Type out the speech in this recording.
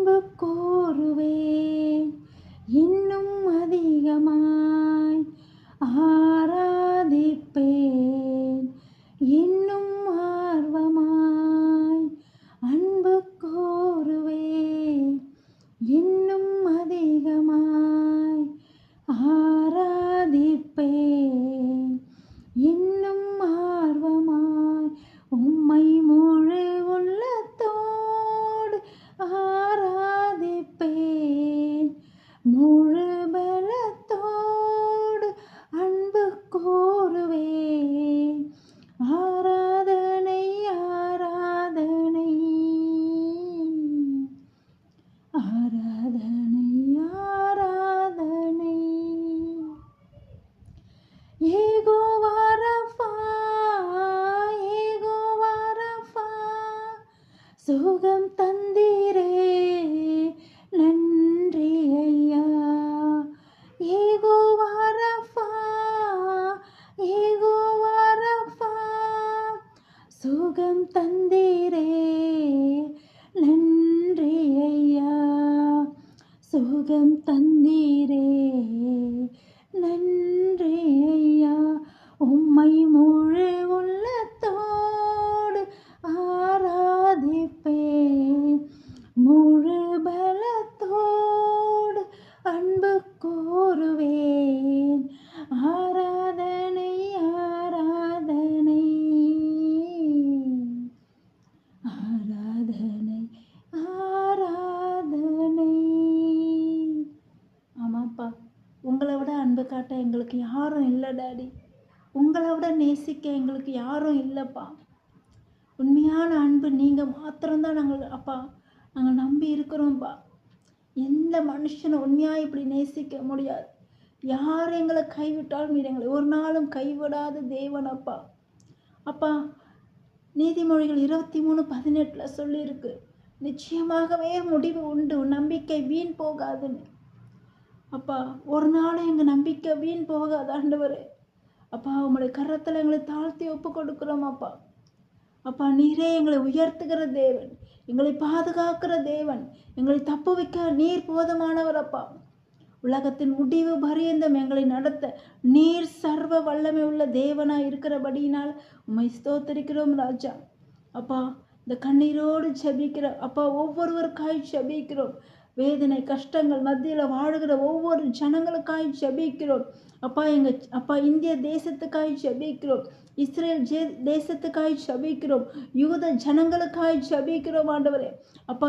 அன்பு கோருவேன் இன்னும் அதிகமாய் ஆராதிப்பேன் இன்னும் ஆர்வமாய் அன்பு கோருவேன் இன்னும் அதிகமாய் ஆராதிப்பேன் இன்னும் ஆர்வமாய் உம்மை முழு உள்ளத்தோடு ஆராதிப்பேன் முழு பலத்தோடு அன்பு கோருவேன் ஆராதனை ஆராதனை ஆராதனை ஆராதனை யெகோவா ரஃபா யெகோவா ரஃபா சுகம் தந்தீரே நன்றி ஐயா யெகோவா ரஃபா யெகோவா ரஃபா சுகம் தந்தீரே நன்றி ஐயா சுகம் தந்தீரே நன்றி ஐயா உம்மை முழு உள்ளத்தோடு ஆராதிப்பேன் முழு பலத்தோடு அன்பு கோருவேன் ஆராதனை ஆராதனை ஆராதனை ஆராதனை. ஆமாப்பா, உங்களை விட அன்பு காட்ட எங்களுக்கு யாரும் இல்லை டாடி. உங்களை விட நேசிக்க எங்களுக்கு யாரும் இல்லைப்பா. உண்மையான அன்பு நீங்கள் மாத்திரம்தான் நாங்கள் நம்பி இருக்கிறோம்ப்பா. எந்த மனுஷனும் உண்மையாக இப்படி நேசிக்க முடியாது. யார் எங்களை கைவிட்டாலும் எங்களை ஒரு நாளும் கைவிடாத தேவன் அப்பா. அப்பா, நீதிமொழிகள் 23:18 சொல்லியிருக்கு, நிச்சயமாகவே முடிவு உண்டு, நம்பிக்கை வீண் போகாதுன்னு. அப்பா, ஒரு நாளும் எங்கள் நம்பிக்கை வீண் போகாது ஆண்டவரே. அப்பா, உங்களுடைய கரத்தில் எங்களை தாழ்த்தி ஒப்பு கொடுக்குறோம் அப்பா. அப்பா, நீரே எங்களை உயர்த்துகிற தேவன், எங்களை பாதுகாக்கிற தேவன், எங்களை தப்பு வைக்க நீர் போதுமானவர் அப்பா. உலகத்தின் முடிவு பரியந்தம் எங்களை நடத்த நீர் சர்வ வல்லமை உள்ள தேவனாக இருக்கிறபடியினால் உம்மை ஸ்தோத்திரிக்கிறோம் ராஜா. அப்பா, இந்த கண்ணீரோடு ஜெபிக்கிற அப்பா ஒவ்வொருவருக்காய் ஜெபிக்கிறோம். வேதனை கஷ்டங்கள் மத்தியில் வாழுகிற ஒவ்வொரு ஜனங்களுக்காய் ஜெபிக்கிறோம் அப்பா. அப்பா, இந்திய தேசத்துக்காய் ஜெபிக்கிறோம், இஸ்ரேல் தேசத்துக்காய் ஜெபிக்கிறோம், யூத ஜனங்களுக்காய் ஜெபிக்கிறோம் ஆண்டவரே. அப்பா,